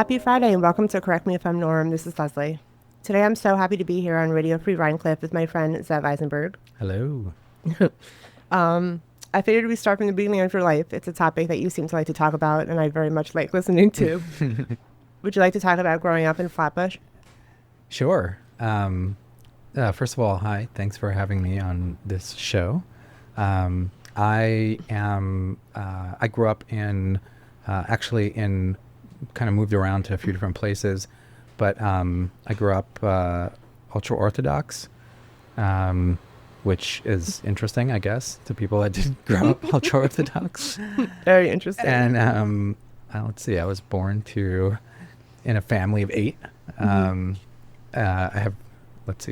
Happy Friday and welcome to Correct Me If I'm Norm. This is Leslie. Today I'm so happy to be here on Radio Free Rhinecliff with my friend Zev Eisenberg. Hello. I figured we'd start from the beginning of your life. It's a topic that you seem to like to talk about and I very much like listening to. Would you like to talk about growing up in Flatbush? Sure. First of all, hi. Thanks for having me on this show. I grew up in, kind of moved around to a few different places, but I grew up ultra-Orthodox, which is interesting, I guess, to people that didn't grow up ultra-Orthodox. Very interesting. And let's see, I was born in a family of 8. I have,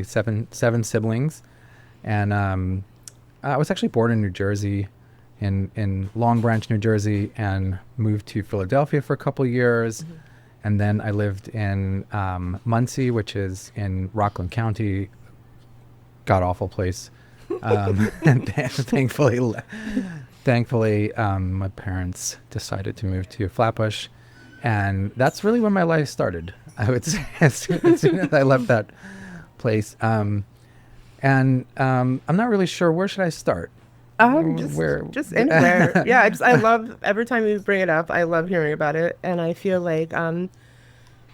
seven siblings, and I was actually born in New Jersey, in Long Branch, New Jersey, and moved to Philadelphia for a couple of years. And then I lived in Muncie, which is in Rockland County, god-awful place. And thankfully, my parents decided to move to Flatbush. And that's really when my life started, I would say, as soon as I left that place. And I'm not really sure, where should I start? Just anywhere. Yeah, I love, every time you bring it up, I love hearing about it. And I feel like, I don't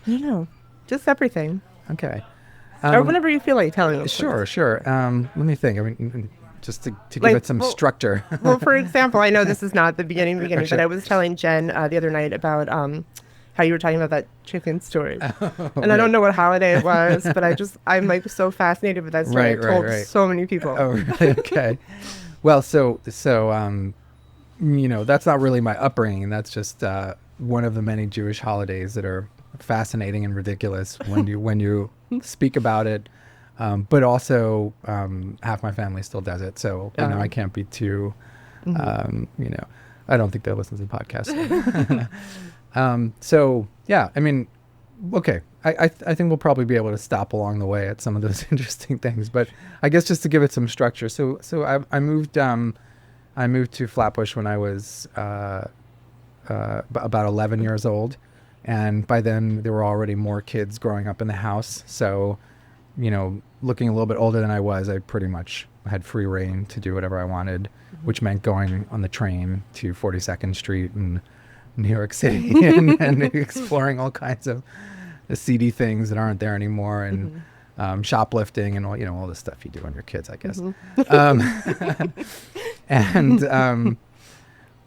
know, just everything. Okay. Or whenever you feel like telling us. Sure. Let me think. I mean, just to give it some structure. Well, for example, I know this is not the beginning, but I was telling Jen the other night about how you were talking about that chicken story. And I don't know what holiday it was, but I'm like so fascinated with that story. I've told so many people. Oh, really? Okay. Well, so that's not really my upbringing. That's just one of the many Jewish holidays that are fascinating and ridiculous when you speak about it. But also, half my family still does it, so I can't be too. I don't think they'll listen to the podcast. So yeah, I mean, okay. I think we'll probably be able to stop along the way at some of those interesting things, but I guess just to give it some structure. So I moved to Flatbush when I was about 11 years old, and by then there were already more kids growing up in the house. So, looking a little bit older than I was, I pretty much had free reign to do whatever I wanted, which meant going on the train to 42nd Street in New York City and exploring all kinds of seedy things that aren't there anymore, and shoplifting and all the stuff you do on your kids, I guess.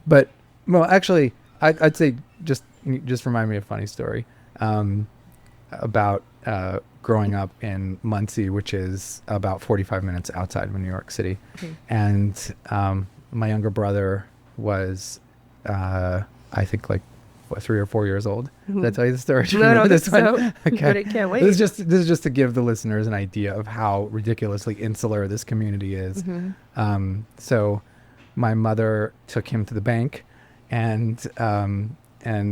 But actually, I'd say just remind me of a funny story about growing up in Muncie, which is about 45 minutes outside of New York City. And my younger brother was, I think, like 3 or 4 years old. Did I tell you the story? No, this one? So. Okay. But I can't wait. This is just to give the listeners an idea of how ridiculously insular this community is. So my mother took him to the bank, and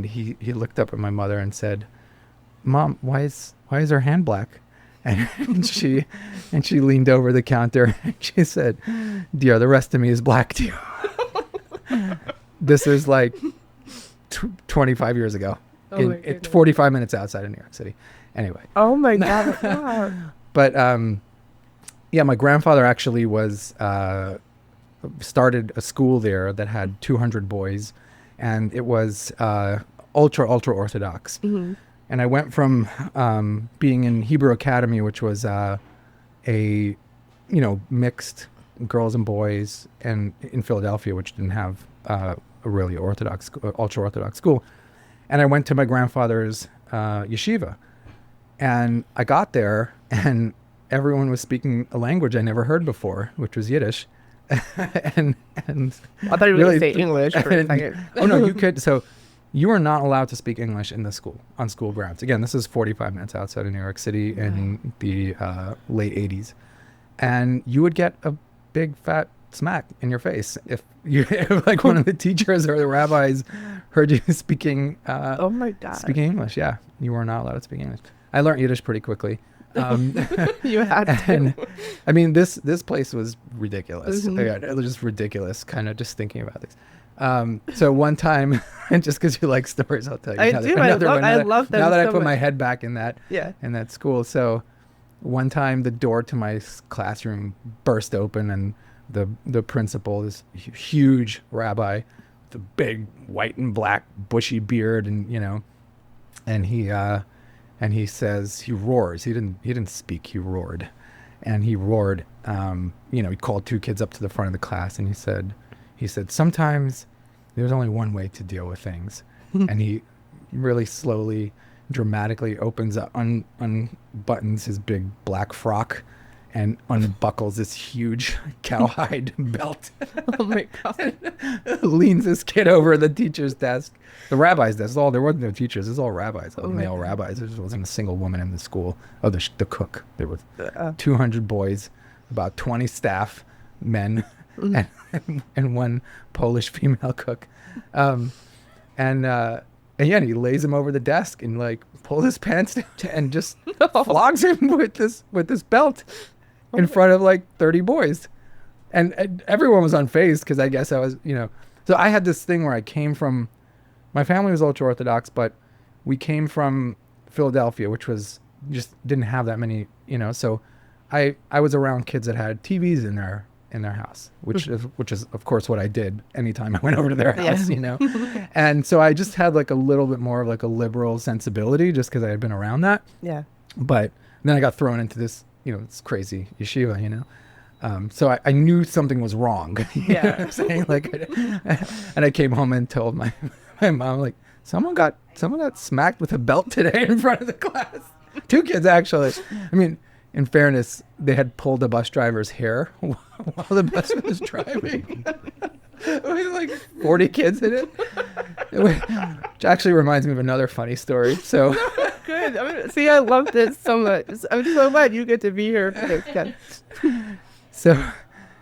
he looked up at my mother and said, "Mom, why is her hand black?" And she leaned over the counter and she said, "Dear, the rest of me is black too." This is like 25 years ago, 45 minutes outside of New York City. Anyway. Oh my God. Wow. But my grandfather actually started a school there that had 200 boys, and it was ultra Orthodox. And I went from being in Hebrew Academy, which was a mixed girls and boys, and in Philadelphia, which didn't have a really ultra Orthodox school. And I went to my grandfather's yeshiva, and I got there, and everyone was speaking a language I never heard before, which was Yiddish. and I thought you were going to say English for a second. Oh no, you could. So you are not allowed to speak English in the school, on school grounds. Again, this is 45 minutes outside of New York City in the late 80s. And you would get a big fat smack in your face if like one of the teachers or the rabbis heard you speaking oh my God. Speaking English. Yeah, you were not allowed to speak English. I learned Yiddish pretty quickly. You had to. And, I mean, this place was ridiculous. Yeah, it was just ridiculous, kind of just thinking about this. So one time, and just because you like stories, I'll tell you. I do. I love them. Now that I so put much. my head back in that school. So one time the door to my classroom burst open, and the principal, this huge rabbi, with a big white and black bushy beard, and and he says, he roars. He didn't speak. He roared, and he roared. He called two kids up to the front of the class, and he said, sometimes there's only one way to deal with things. And he really slowly, dramatically opens up, unbuttons his big black frock and unbuckles this huge cowhide belt. Oh my God. Leans this kid over the teacher's desk, the rabbi's desk. There wasn't no teachers. It was all rabbis, all male rabbis. There wasn't a single woman in the school. Oh, the cook. There was 200 boys, about 20 staff, men, and one Polish female cook. And he lays him over the desk and like pulls his pants down and just flogs him with this belt in front of like 30 boys. And everyone was unfazed because I guess I was, so I had this thing where I came from, my family was ultra Orthodox, but we came from Philadelphia, which was just didn't have that many, so I was around kids that had TVs in their house, which is of course what I did anytime I went over to their house, and so I just had like a little bit more of like a liberal sensibility just because I had been around that. Yeah. But then I got thrown into this, this crazy yeshiva, so I knew something was wrong. You know what I'm saying? Like, and I came home and told my mom, like, someone got smacked with a belt today in front of the class. Two kids actually. I mean, in fairness, they had pulled the bus driver's hair while the bus was driving. It was like 40 kids in it. Which actually reminds me of another funny story. So good. See, I love this so much. I'm so glad you get to be here for this.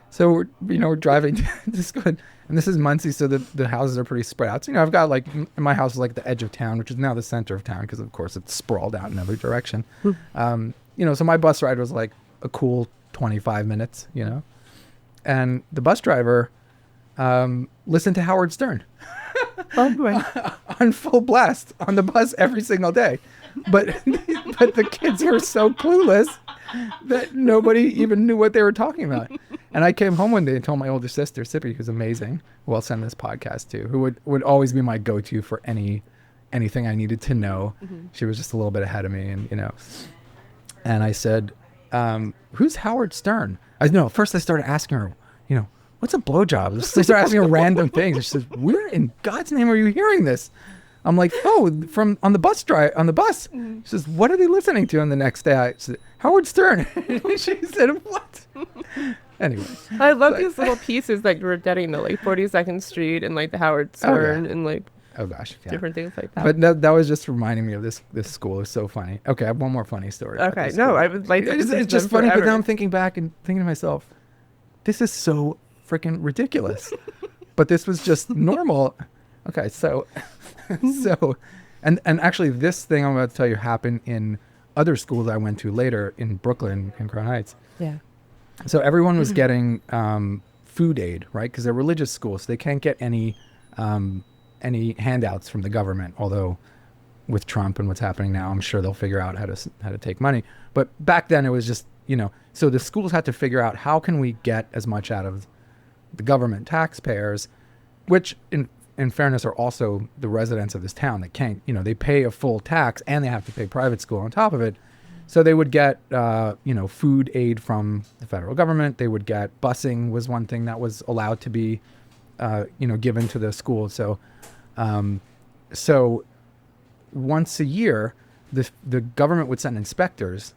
So we're driving to school, and this is Muncie, so the houses are pretty spread out. So I've got like, my house is like the edge of town, which is now the center of town because of course it's sprawled out in every direction. So my bus ride was like a cool 25 minutes, and the bus driver listened to Howard Stern on full blast on the bus every single day. But the kids were so clueless that nobody even knew what they were talking about. And I came home one day and told my older sister, Sippy, who's amazing, who I'll send this podcast to, who would always be my go-to for anything I needed to know. She was just a little bit ahead of me, and and I said, who's Howard Stern? First I started asking her, what's a blowjob? I started asking her random things. And she says, where in God's name are you hearing this? I'm like, from on the bus. She says, what are they listening to on the next day? I said, Howard Stern. She said, what? Anyway. I love these little pieces that you were getting to, like 42nd Street and like the Howard Stern and like different things like that. But that was just reminding me of this school. It's so funny. Okay, I have one more funny story. Okay, no, I would like to. It's just funny, but now I'm thinking back and thinking to myself, this is so freaking ridiculous. But this was just normal. Okay, so and actually this thing I'm about to tell you happened in other schools I went to later in Brooklyn and Crown Heights. Yeah. So everyone was getting food aid, right? Because they're religious schools, so they can't get any handouts from the government. Although with Trump and what's happening now, I'm sure they'll figure out how to take money. But back then it was just, so the schools had to figure out how can we get as much out of the government taxpayers, which in fairness are also the residents of this town that can't, they pay a full tax and they have to pay private school on top of it. So they would get, food aid from the federal government. They would get busing was one thing that was allowed to be, given to the school. So once a year, the government would send inspectors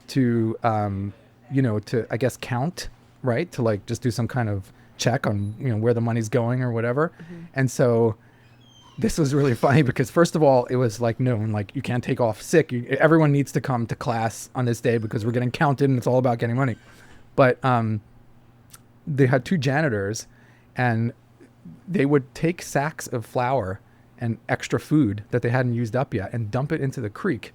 to, to, I guess, count, right? To like just do some kind of check on, where the money's going or whatever. And so this was really funny because first of all, it was like noon, like you can't take off sick. Everyone needs to come to class on this day because we're getting counted and it's all about getting money. But they had two janitors and they would take sacks of flour and extra food that they hadn't used up yet and dump it into the creek,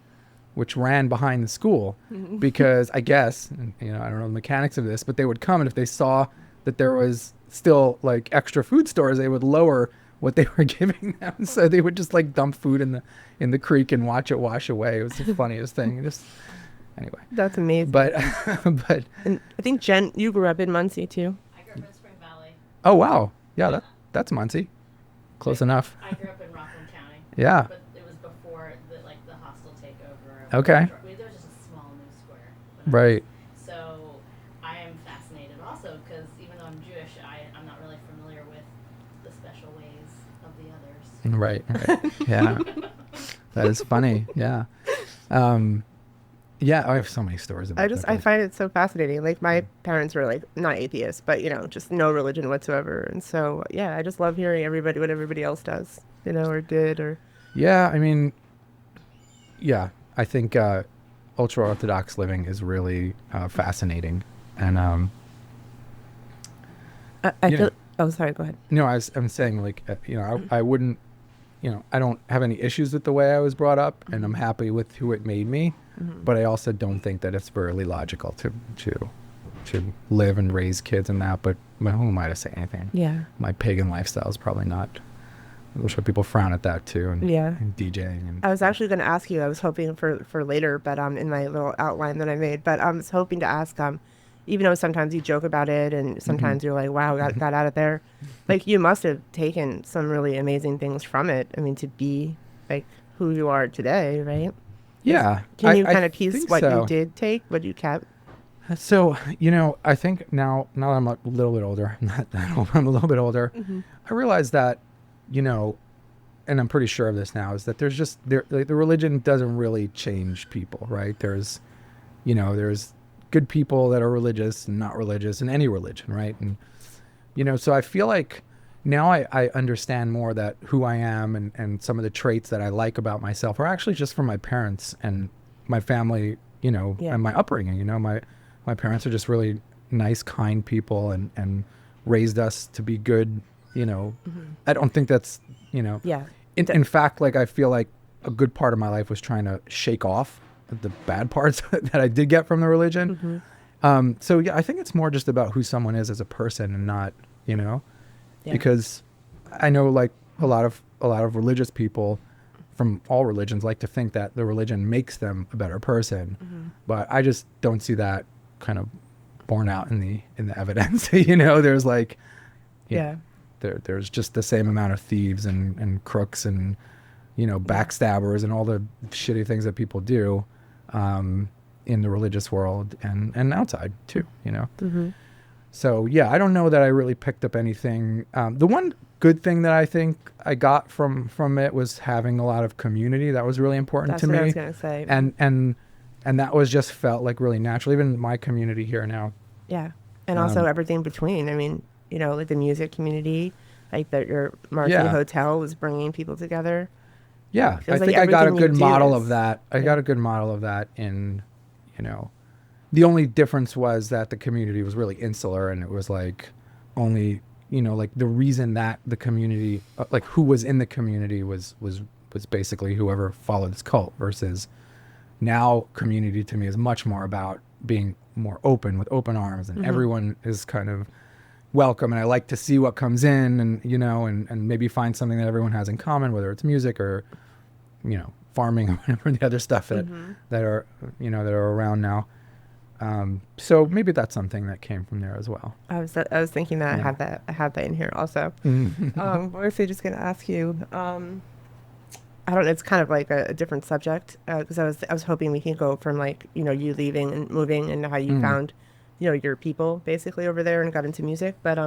which ran behind the school because I guess, I don't know the mechanics of this, but they would come and if they saw that there was still like extra food stores, they would lower what they were giving them. So they would just like dump food in the creek and watch it wash away. It was the funniest thing. Just anyway. That's amazing. But and I think Jen, you grew up in Muncie too. I grew up in Spring Valley. Oh wow. Yeah, that's Muncie. Close enough. I grew up in Rockland County. Yeah. But it was before the hostile takeover. Okay. There was just a small news square. Right. So I am fascinated also because even though I'm Jewish, I'm not really familiar with the special ways of the others. Right. Yeah. That is funny. Yeah. Yeah, I have so many stories about that. I find it so fascinating. Like my parents were like not atheists, but just no religion whatsoever. And so yeah, I just love hearing what everybody else does, or did or. Yeah, I mean, yeah, I think ultra orthodox living is really fascinating, and I feel. Oh, sorry. Go ahead. No, I'm saying like I wouldn't, I don't have any issues with the way I was brought up, and I'm happy with who it made me. Mm-hmm. But I also don't think that it's really logical to live and raise kids and that. But who am I to say anything? Yeah. My pagan lifestyle is probably not. I'm sure people frown at that too, and DJing. And I was actually going to ask you. I was hoping for later, but in my little outline that I made. But I was hoping to ask, even though sometimes you joke about it, and sometimes you're like, "Wow, got out of there," like you must have taken some really amazing things from it. I mean, to be like who you are today, right? Yeah. Can you kind of piece what so. you did take, what you kept? So, I think now that I'm a little bit older, not that old, I'm a little bit older, I realize that, and I'm pretty sure of this now, is that there's just, the religion doesn't really change people, right? There's good people that are religious and not religious in any religion, right? And, so I feel like now I understand more that who I am and some of the traits that I like about myself are actually just from my parents and my family, and my upbringing. My parents are just really nice, kind people and raised us to be good. I don't think that's, in fact, like I feel like a good part of my life was trying to shake off the bad parts that I did get from the religion. So yeah, I think it's more just about who someone is as a person and not, because I know like a lot of religious people from all religions like to think that the religion makes them a better person, but I just don't see that kind of borne out in the evidence. There's like, there's just the same amount of thieves and crooks and backstabbers and all the shitty things that people do in the religious world and outside too. So yeah, I don't know that I really picked up anything. The one good thing that I think I got from it was having a lot of community. That was really important to me. That's what I was gonna say. And that was just felt like really natural. Even my community here now. Yeah, and also everything between. I mean, like the music community, like that your Marquee Hotel was bringing people together. Yeah, I think I got a good model of that. I got a good model of that in, the only difference was that the community was really insular, and it was like only, like the reason that the community, like who was in the community was basically whoever followed this cult, versus now community to me is much more about being more open, with open arms, and everyone is kind of welcome, and I like to see what comes in, and and maybe find something that everyone has in common, whether it's music or farming or whatever the other stuff that are that are around now. So maybe that's something that came from there as well. I was thinking that I have that in here also. I was just going to ask you. I don't know. It's kind of like a different subject because I was hoping we can go from like you leaving and moving and how you found your people basically over there and got into music. But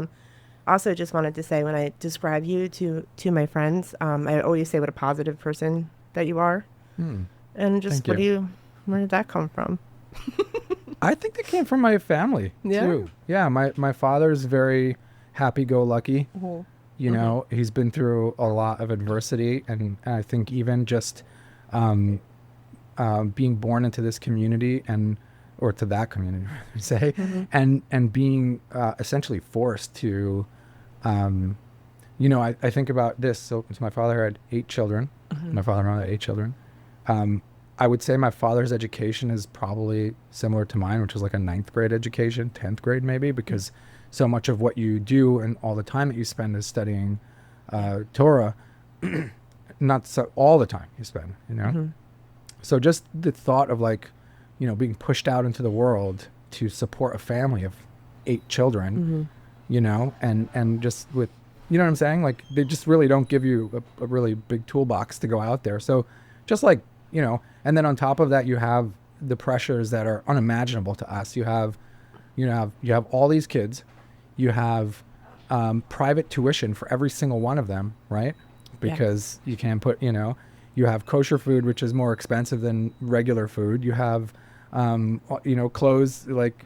also just wanted to say when I describe you to my friends, I always say what a positive person that you are, and just where did that come from? I think that came from my family too. Yeah, my father's very happy-go-lucky. He's been through a lot of adversity, and I think even just being born into this community or to that community, say, and being essentially forced to, I think about this. So my father had 8 children. My father-in-law had 8 children. I would say my father's education is probably similar to mine, which was like a 9th grade education, 10th grade maybe, because so much of what you do and all the time that you spend is studying Torah. Not so all the time you spend, you know. Mm-hmm. So just the thought of like, you know, being pushed out into the world to support a family of 8 children, Mm-hmm. you know, and just with, you know what I'm saying? Like they just really don't give you a really big toolbox to go out there. So just like, you know, and then on top of that, you have the pressures that are unimaginable to us. You have all these kids, you have private tuition for every single one of them, right? Because you can't put, you know, you have kosher food, which is more expensive than regular food. You have, you know, clothes like,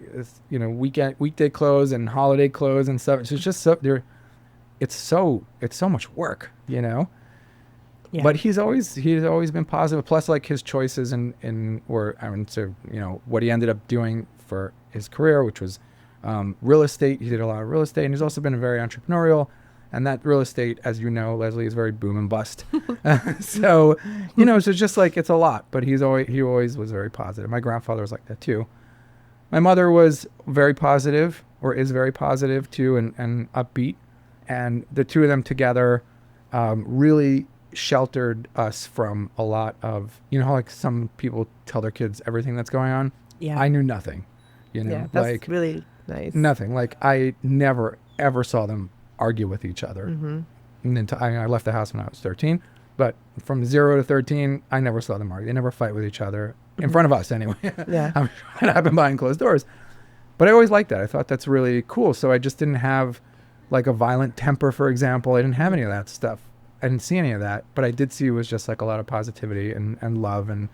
you know, weekday clothes and holiday clothes and stuff. So it's just it's so much work, you know. Yeah. But he's always been positive. Plus, like his choices so you know what he ended up doing for his career, which was real estate. He did a lot of real estate, and he's also been very entrepreneurial. And that real estate, as you know, Leslie, is very boom and bust. So, you know, so it's just like, it's a lot, but he always was very positive. My grandfather was like that too. My mother was very positive, or is very positive too, and upbeat. And the two of them together really sheltered us from a lot of, you know, how like some people tell their kids everything that's going on. Yeah. I knew nothing, you know, yeah, that's like really nice. Nothing. Like I never, ever saw them argue with each other. Mm-hmm. And then I left the house when I was 13, but from 0 to 13, I never saw them argue. They never fight with each other in front of us anyway. Yeah. I'm sure it happened behind closed doors, but I always liked that. I thought that's really cool. So I just didn't have like a violent temper, for example. I didn't have any of that stuff. I didn't see any of that, but I did see it was just like a lot of positivity and love. And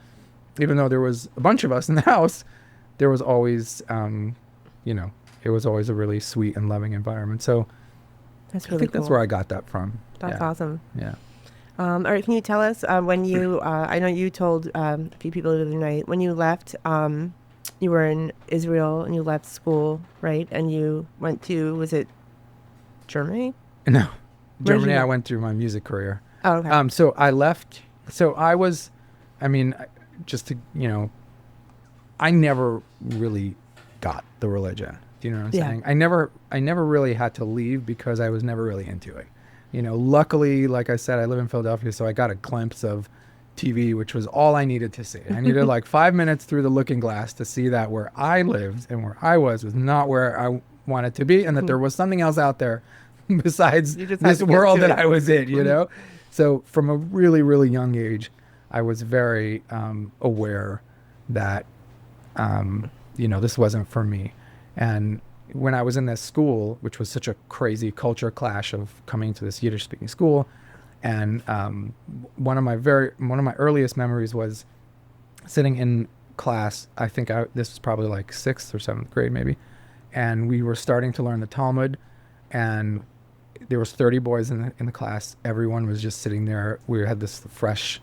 even though there was a bunch of us in the house, there was always, you know, it was always a really sweet and loving environment. So that's really I think cool. that's where I got that from. That's awesome. Yeah. All right, can you tell us when you, I know you told a few people the other night, when you left, you were in Israel and you left school, right? And you went to, was it Germany? No. Germany, I went through my music career. Oh, okay. So I left, so I was, I mean, just to, you know, I never really got the religion. Do you know what I'm saying? I never really had to leave because I was never really into it. You know, luckily, like I said, I live in Philadelphia, so I got a glimpse of TV, which was all I needed to see. I needed like 5 minutes through the looking glass to see that where I lived and where I was not where I wanted to be, and that there was something else out there besides this world that I was in, you know? So from a really, really young age, I was very aware that, you know, this wasn't for me. And when I was in this school, which was such a crazy culture clash of coming to this Yiddish speaking school, and one of my earliest memories was sitting in class. I think this was probably like 6th or 7th grade maybe, and we were starting to learn the Talmud, and there was 30 boys in the class. Everyone was just sitting there. We had this fresh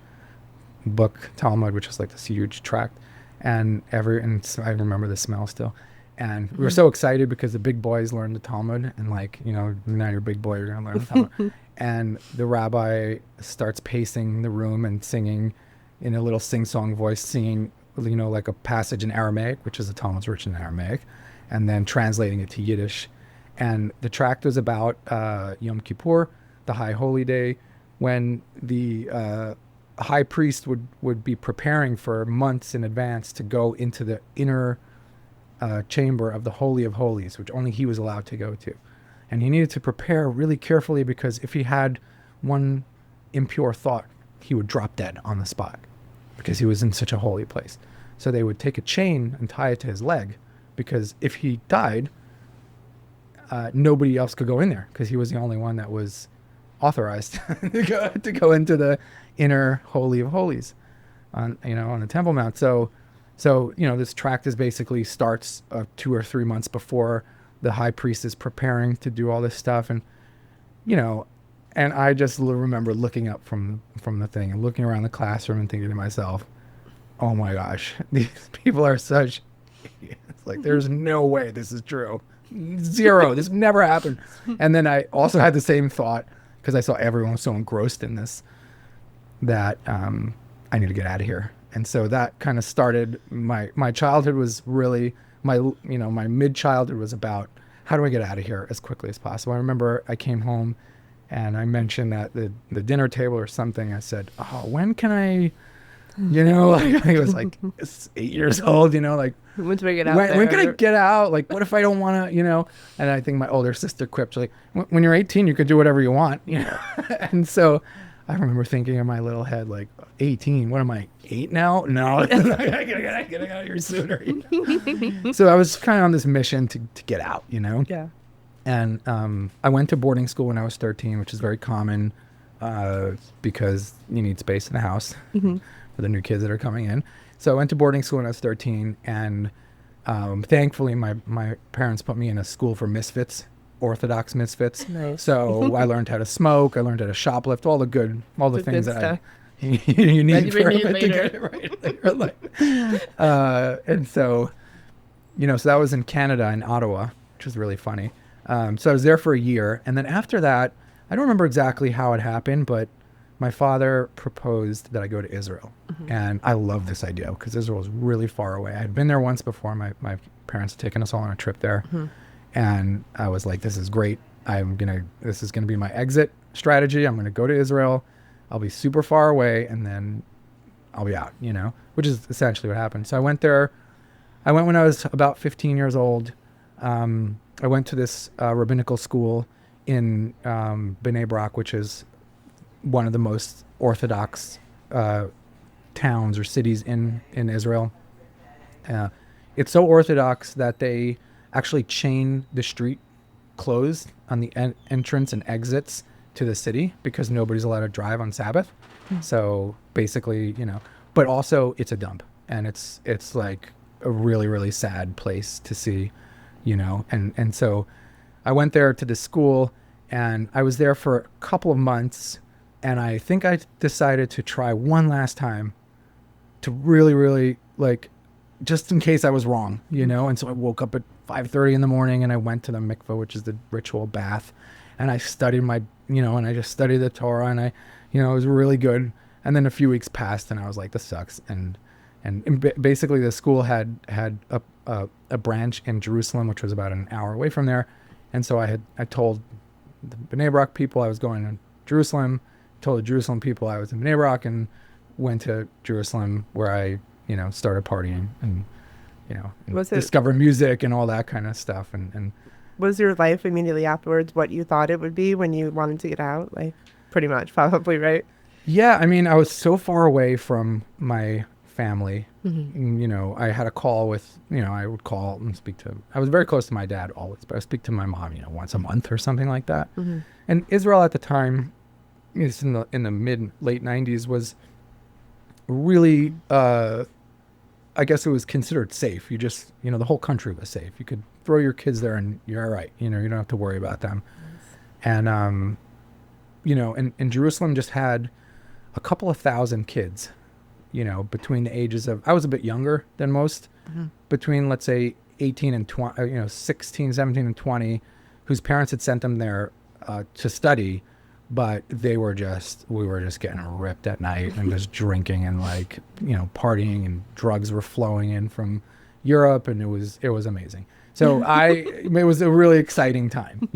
book Talmud, which was like this huge tract, and I remember the smell still. And we were so excited because the big boys learned the Talmud, and like, you know, now you're a big boy, you're going to learn the Talmud. And the rabbi starts pacing the room and singing in a little sing-song voice, singing, you know, like a passage in Aramaic, which is the Talmud's written in Aramaic, and then translating it to Yiddish. And the tract was about Yom Kippur, the High Holy Day, when the high priest would be preparing for months in advance to go into the inner chamber of the Holy of Holies, which only he was allowed to go to. And he needed to prepare really carefully because if he had one impure thought, he would drop dead on the spot because he was in such a holy place. So they would take a chain and tie it to his leg, because if he died, nobody else could go in there because he was the only one that was authorized to go into the inner Holy of Holies on the Temple Mount. So, you know, this tract is basically starts 2 or 3 months before the high priest is preparing to do all this stuff. And, you know, and I just remember looking up from the thing and looking around the classroom and thinking to myself, oh my gosh, these people are such idiots. Like, there's no way this is true. Zero. This never happened. And then I also had the same thought because I saw everyone was so engrossed in this that I need to get out of here. And so that kind of started my childhood was really my mid childhood was about how do I get out of here as quickly as possible? I remember I came home and I mentioned that the dinner table or something. I said, oh, when can I, like I was like 8 years old, like, When do I get out when can I get out? Like, what if I don't want to, And I think my older sister quipped, like, when you're 18, you could do whatever you want, And so I remember thinking in my little head, like, 18, what am I, 8 now? No, I gotta get out of here sooner. So I was kind of on this mission to get out, Yeah. And I went to boarding school when I was 13, which is very common because you need space in the house for the new kids that are coming in. So I went to boarding school when I was 13, and thankfully my parents put me in a school for misfits, Orthodox misfits. Nice. So I learned how to smoke, I learned how to shoplift, all the things good that stuff. you need That you for need to later. get it right later in life. And so, so that was in Canada, in Ottawa, which was really funny. So I was there for a year, and then after that, I don't remember exactly how it happened, but my father proposed that I go to Israel. And I love this idea because Israel is really far away. I had been there once before. My parents had taken us all on a trip there. And I was like, this is great. This is going to be my exit strategy. I'm going to go to Israel. I'll be super far away, and then I'll be out, which is essentially what happened. So I went there. I went when I was about 15 years old. I went to this rabbinical school in Bnei Brak, which is one of the most Orthodox towns or cities in Israel. It's so Orthodox that they actually chain the street closed on the entrance and exits to the city because nobody's allowed to drive on Sabbath. So basically, but also it's a dump, and it's like a really, really sad place to see, and so I went there to the school, and I was there for a couple of months, and I think I decided to try one last time to really, really, like, just in case I was wrong, and so I woke up at 5:30 in the morning, and I went to the mikveh, which is the ritual bath, and I studied and I just studied the Torah, and it was really good. And then a few weeks passed, and I was like, this sucks. And basically the school had a branch in Jerusalem, which was about an hour away from there. And so I told the Bnei Brak people I was going to Jerusalem, told the Jerusalem people I was in Bnei Brak, and went to Jerusalem where I, started partying and, discovered music and all that kind of stuff. And Was your life immediately afterwards what you thought it would be when you wanted to get out? Like, pretty much, probably, right? yeah, I mean, I was so far away from my family. I had a call with, I would call and speak to, I was very close to my dad always, but I speak to my mom, once a month or something like that. And Israel at the time, it's in the late 90s, was really, I guess it was considered safe. You just, the whole country was safe. You could throw your kids there and you're all right. You don't have to worry about them. And, and Jerusalem just had a couple of thousand kids, between the ages of, I was a bit younger than most, between, let's say, 18 and 20, 16, 17 and 20, whose parents had sent them there to study, but we were just getting ripped at night and just drinking and partying, and drugs were flowing in from Europe, and it was amazing. So it was a really exciting time,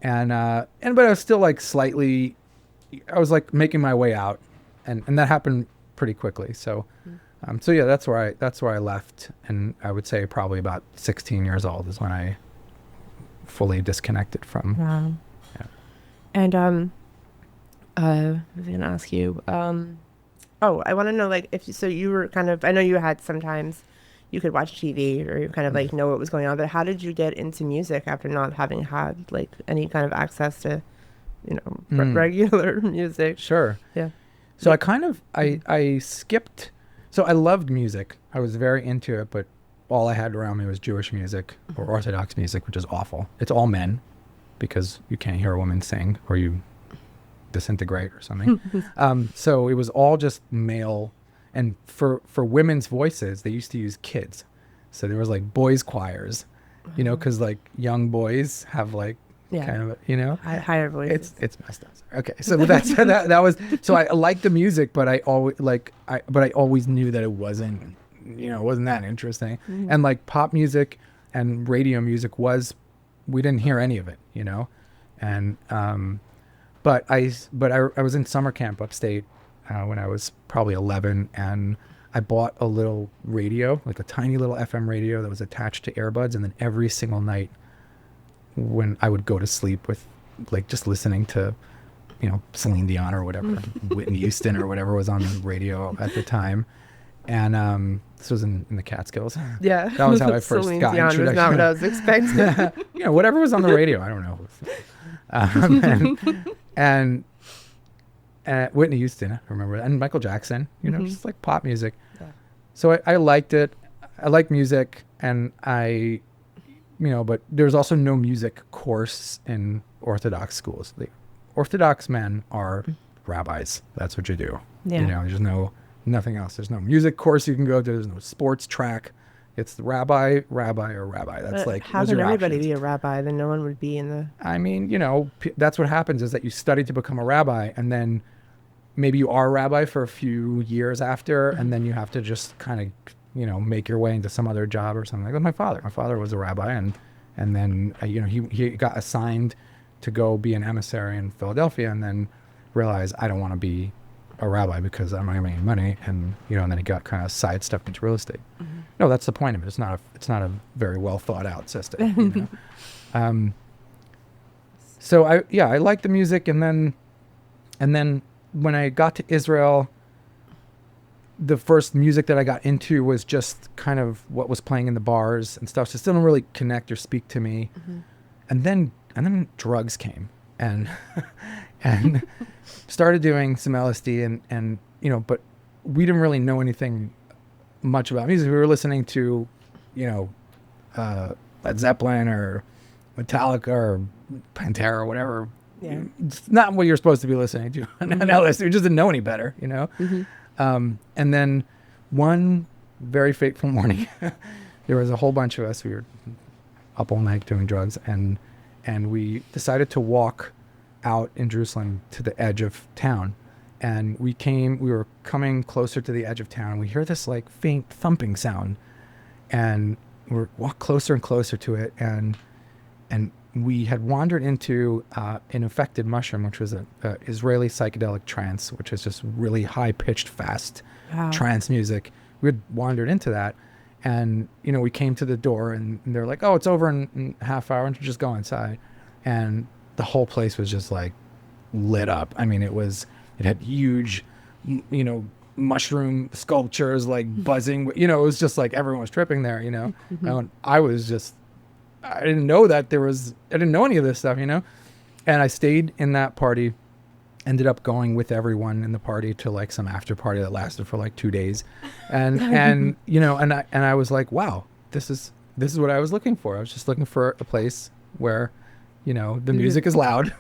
and but I was still I was making my way out, and that happened pretty quickly. So, yeah, that's where I left, and I would say probably about 16 years old is when I fully disconnected from. Wow. Yeah. And I was gonna ask you. I want to know, so you were kind of, I know you had sometimes you could watch TV or you kind of know what was going on, but how did you get into music after not having had any kind of access to, regular music? Sure. Yeah. So I skipped. So I loved music. I was very into it, but all I had around me was Jewish music or Orthodox music, which is awful. It's all men because you can't hear a woman sing or you disintegrate or something. So it was all just male. And for women's voices, they used to use kids. So there was boys choirs, because young boys have kind of, higher voices. It's messed up. Okay. So that was, so I liked the music, but I always knew that it wasn't, it wasn't that interesting. And pop music and radio music was we didn't hear any of it, you know. And but I was in summer camp upstate when I was probably 11, and I bought a little radio, like a tiny little FM radio that was attached to earbuds, and then every single night when I would go to sleep with, like, just listening to, you know, Celine Dion or whatever, Whitney Houston or whatever was on the radio at the time. And this was in the Catskills. Yeah. That was how I first Celine got Dion was introduction. not what I was expecting. You know, whatever was on the radio, I don't know. And Whitney Houston, I remember, and Michael Jackson, you know, just like pop music. Yeah. So I liked it. I liked music, and you know, but there's also no music course in Orthodox schools. The Orthodox men are rabbis. That's what you do. Yeah. You know, there's nothing else. There's no music course you can go to. There's no sports track. It's the rabbi, or rabbi. That's But like, how those can are everybody options. be a rabbi? Then no one would be in the. I mean, you know, that's what happens, is that you study to become a rabbi, and then maybe you are a rabbi for a few years after, and then you have to just kind of, you know, make your way into some other job or something. Like my father. My father was a rabbi, and then you know, he got assigned to go be an emissary in Philadelphia, and then realized, I don't want to be a rabbi because I'm not making money, and you know, and then he got kind of sidestepped into real estate. No, that's the point of it. It's not a very well thought out system. You know? So I liked the music, and then when I got to Israel, the first music that I got into was just kind of what was playing in the bars and stuff. So it still didn't really connect or speak to me. And then drugs came, and started doing some LSD, and you know, but we didn't really know anything much about music. We were listening to, you know, Led Zeppelin or Metallica or Pantera or whatever. Yeah. It's not what you're supposed to be listening to on LSD. We just didn't know any better, you know. And then one very fateful morning, there was a whole bunch of us. We were up all night doing drugs, and we decided to walk out in Jerusalem to the edge of town. And we were coming closer to the edge of town. We hear this like faint thumping sound, and we walk closer and closer to it. And we had wandered into an infected mushroom, which was an Israeli psychedelic trance, which is just really high pitched, fast trance music. We had wandered into that, and you know, we came to the door, and they're like, "Oh, it's over in a half hour, and just go inside." And the whole place was just like lit up. I mean, it had huge, you know, mushroom sculptures like buzzing. You know, it was just like everyone was tripping there, you know. And I didn't know I didn't know any of this stuff, you know. And I stayed in that party, ended up going with everyone in the party to like some after party that lasted for like 2 days. And you know, and I was like, wow, this is what I was looking for. I was just looking for a place where, you know, the music is loud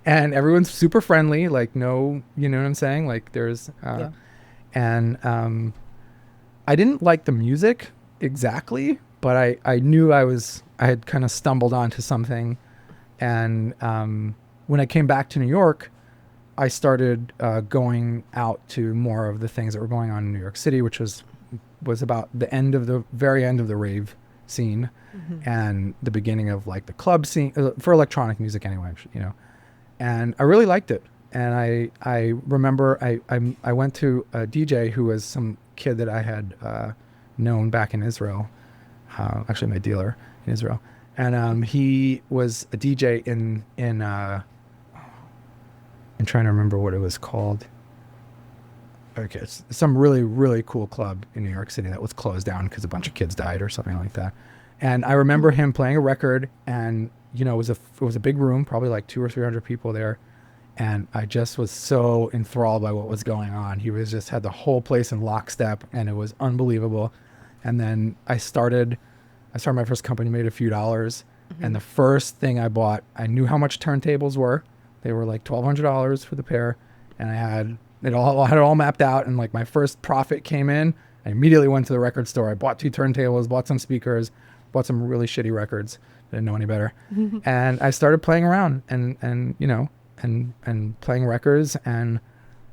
and everyone's super friendly, like, no, you know what I'm saying? Like there's, and I didn't like the music exactly, but I knew I had kind of stumbled onto something. And when I came back to New York, I started going out to more of the things that were going on in New York City, which was about the very end of the rave scene and the beginning of like the club scene for electronic music anyway, you know. And I really liked it. And I remember I went to a DJ who was some kid that I had known back in Israel, actually my dealer in Israel. And he was a DJ in I'm trying to remember what it was called. Okay, it's some really, really cool club in New York City that was closed down because a bunch of kids died or something like that. And I remember him playing a record, and you know, it was a big room, probably like 200 or 300 people there. And I just was so enthralled by what was going on. He was just had the whole place in lockstep, and it was unbelievable. And then I started my first company, made a few dollars. And the first thing I bought, I knew how much turntables were. They were like $1,200 for the pair. And I had it all mapped out. And like my first profit came in, I immediately went to the record store. I bought 2 turntables, bought some speakers, bought some really shitty records. I didn't know any better. And I started playing around and you know, and playing records. And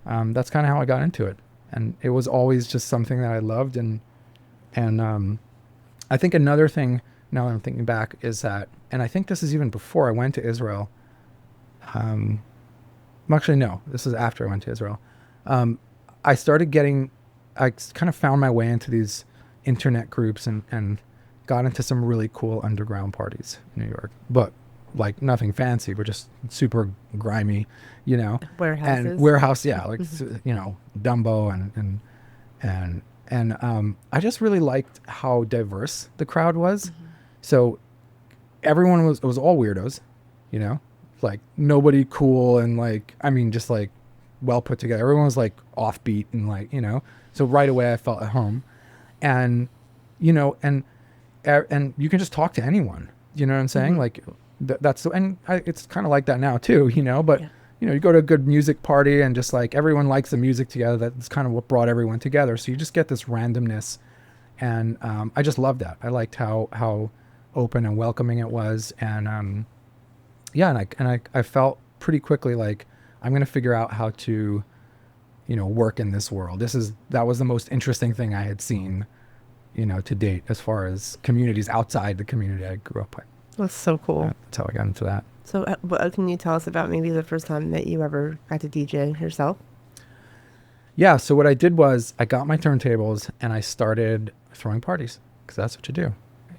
that's kind of how I got into it. And it was always just something that I loved. And I think another thing now that I'm thinking back, is that, and I think this is even before I went to Israel. Actually, no, this is after I went to Israel. I kind of found my way into these internet groups and got into some really cool underground parties in New York, but like nothing fancy, but just super grimy, you know, Warehouses. and warehouse. Yeah. Like, you know, Dumbo and I just really liked how diverse the crowd was. Mm-hmm. So everyone it was all weirdos, you know, like nobody cool. And like, I mean, just like well put together. Everyone was like offbeat and like, you know, so right away I felt at home. And, you know, and you can just talk to anyone, you know what I'm saying? Mm-hmm. Like it's kind of like that now too, you know, but you know, you go to a good music party and just like everyone likes the music together. That's kind of what brought everyone together. So you just get this randomness. And I just loved that. I liked how open and welcoming it was. And I felt pretty quickly like I'm going to figure out how to, you know, work in this world. That was the most interesting thing I had seen, you know, to date, as far as communities outside the community I grew up in. That's so cool. That's how I got into that. So what can you tell us about maybe the first time that you ever got to DJ yourself? Yeah. So what I did was I got my turntables and I started throwing parties, because that's what you do,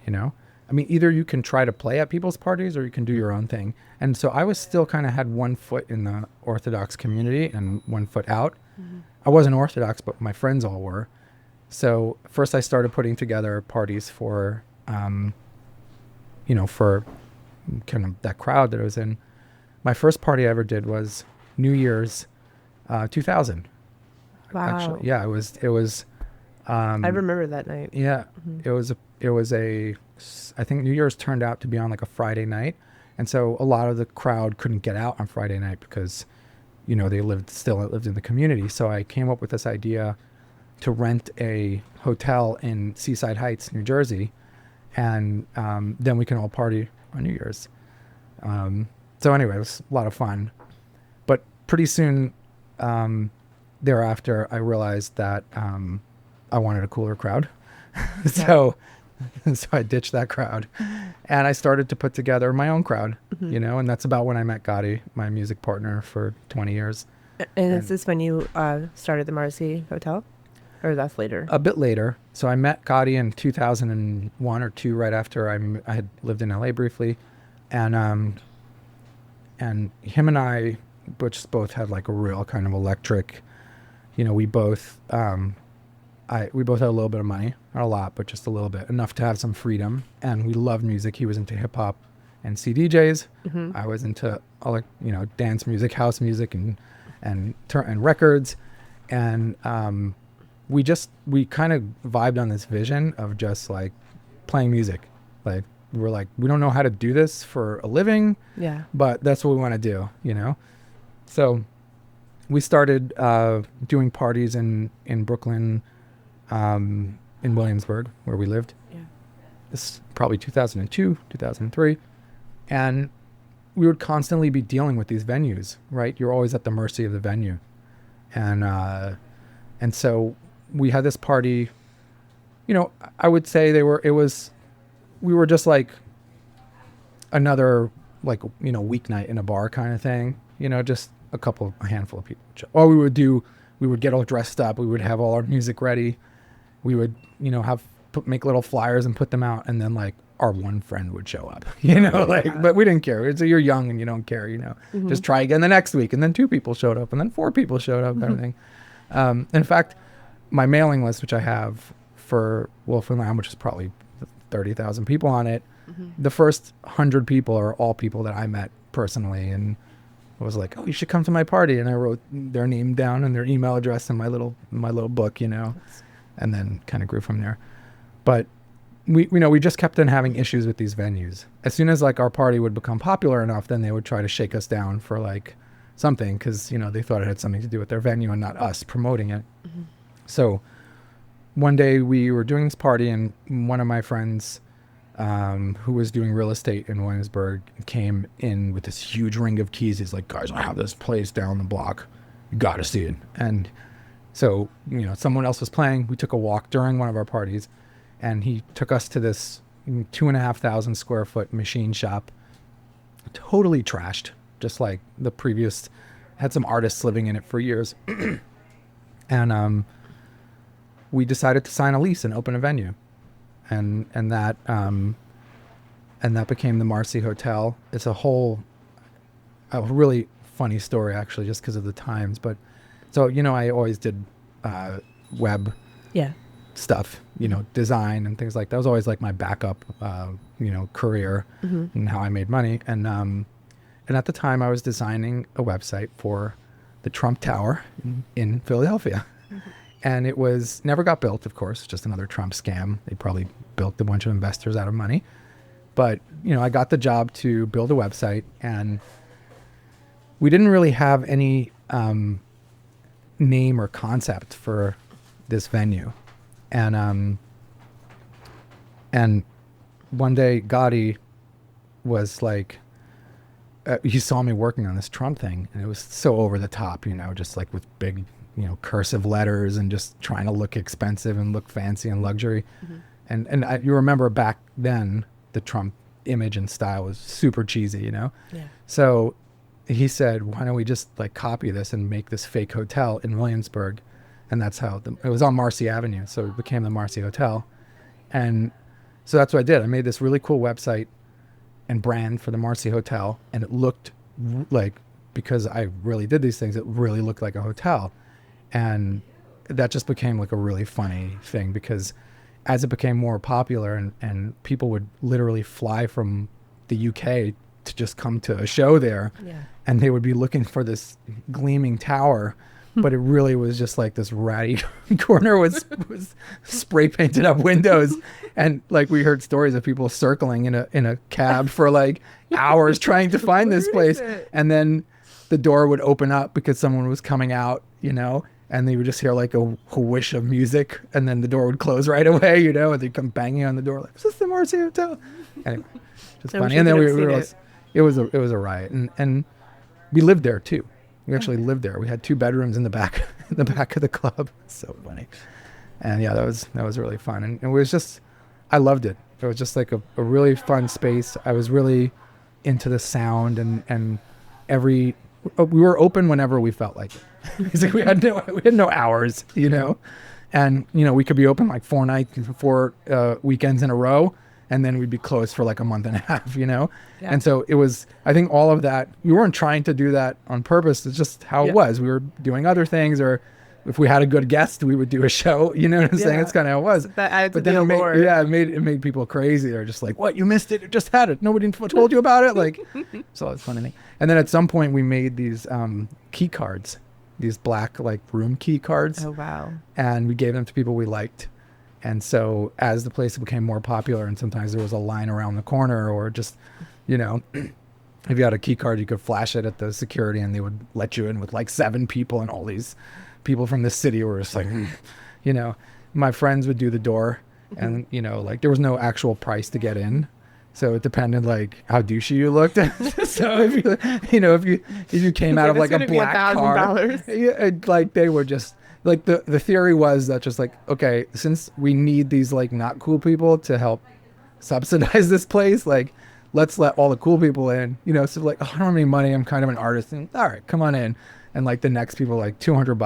you know? I mean, either you can try to play at people's parties or you can do your own thing. And so I was still kind of had one foot in the Orthodox community and one foot out. Mm-hmm. I wasn't Orthodox, but my friends all were. So first I started putting together parties for, you know, for kind of that crowd that I was in. My first party I ever did was New Year's 2000. Wow. Actually, yeah, it was. I remember that night. Yeah, Mm-hmm. it was I think New Year's turned out to be on like a Friday night, and so a lot of the crowd couldn't get out on Friday night because, you know, they lived in the community. So I came up with this idea to rent a hotel in Seaside Heights, New Jersey, and then we can all party on New Year's. So anyway, it was a lot of fun, but pretty soon thereafter I realized that I wanted a cooler crowd. So I ditched that crowd and I started to put together my own crowd, you know, and that's about when I met Gotti, my music partner for 20 years. And is this when you started the Marcy Hotel? Or that's later? A bit later. So I met Gotti in 2001 or 2, right after I had lived in LA briefly. And him and I, which both had like a real kind of electric, you know, we both had a little bit of money, not a lot, but just a little bit, enough to have some freedom. And we loved music. He was into hip hop and CDJs. Mm-hmm. I was into dance music, house music, and records. And we kind of vibed on this vision of just like playing music. Like we're like, we don't know how to do this for a living, but that's what we want to do, you know? So we started doing parties in Brooklyn, in Williamsburg, where we lived. Yeah. This is probably 2002, 2003. And we would constantly be dealing with these venues, right? You're always at the mercy of the venue. And so we had this party, you know, I would say we were just like another, like, you know, weeknight in a bar kind of thing, you know, just a handful of people. All we would get all dressed up. We would have all our music ready. We would, you know, make little flyers and put them out. And then like our one friend would show up, you know, like, but we didn't care. So you're young and you don't care, you know, just try again the next week. And then 2 people showed up and then 4 people showed up, kind of thing. In fact, my mailing list, which I have for Wolf and Lamb, which is probably 30,000 people on it, the first 100 people are all people that I met personally. And I was like, oh, you should come to my party. And I wrote their name down and their email address in my little book, you know, and then kind of grew from there. But we just kept on having issues with these venues. As soon as like our party would become popular enough, then they would try to shake us down for like something, because, you know, they thought it had something to do with their venue and not us promoting it. So one day we were doing this party, and one of my friends who was doing real estate in Williamsburg came in with this huge ring of keys. He's like, guys, I have this place down the block. You got to see it. And so, you know, someone else was playing. We took a walk during one of our parties, and he took us to this 2,500 square foot machine shop, totally trashed, just like the previous, had some artists living in it for years. And we decided to sign a lease and open a venue. And that became the Marcy Hotel. It's a really funny story, actually, just because of the times. But so, I always did web stuff, design and things like that. That was always like my backup, career and how I made money. And at the time I was designing a website for the Trump Tower in Philadelphia. And it never got built, of course, just another Trump scam. They probably built a bunch of investors out of money. But, I got the job to build a website, and we didn't really have any name or concept for this venue. And one day Gotti was like, he saw me working on this Trump thing, and it was so over the top, just like with big, cursive letters and just trying to look expensive and look fancy and luxury. And you remember back then, the Trump image and style was super cheesy, Yeah. So he said, why don't we just like copy this and make this fake hotel in Williamsburg? And that's how it was on Marcy Avenue. So it became the Marcy Hotel. And so that's what I did. I made this really cool website and brand for the Marcy Hotel. And it looked like, because I really did these things, it really looked like a hotel. And that just became like a really funny thing, because as it became more popular and people would literally fly from the UK to just come to a show there, and they would be looking for this gleaming tower, but it really was just like this ratty corner was spray painted up windows. And like we heard stories of people circling in a cab for like hours trying to find this place. And then the door would open up because someone was coming out, and they would just hear like a whoosh of music, and then the door would close right away, and they'd come banging on the door like, is this the Marcy Hotel? Anyway, just funny. And then we realized it was a riot, and we lived there too. We actually lived there. We had 2 bedrooms in the back of the club. So funny. And yeah, that was really fun. And it was just, I loved it. It was just like a really fun space. I was really into the sound, and we were open whenever we felt like it. It's like we had no hours, and we could be open like 4 weekends in a row, and then we'd be closed for like a month and a half, And so it was, I think all of that, we weren't trying to do that on purpose. It's just how it was. We were doing other things, or if we had a good guest, we would do a show, you know what I'm saying? It's kind of how it was. But then it made people crazy. They're just like, what, you missed it? You just had it. Nobody told you about it? Like, so it's funny thing. And then at some point we made these key cards, these black like room key cards. Oh, wow. And we gave them to people we liked. And so as the place became more popular, and sometimes there was a line around the corner, or just, if you had a key card, you could flash it at the security and they would let you in with like 7 people, and all these people from the city were just like, my friends would do the door, and, like there was no actual price to get in. So it depended like how douchey you looked. So if you came out of like a black car, like they were just like, the theory was that just like, okay, since we need these like not cool people to help subsidize this place, like let's let all the cool people in, so like, oh, I don't have any money, I'm kind of an artist, and all right, come on in. And like the next people like $200,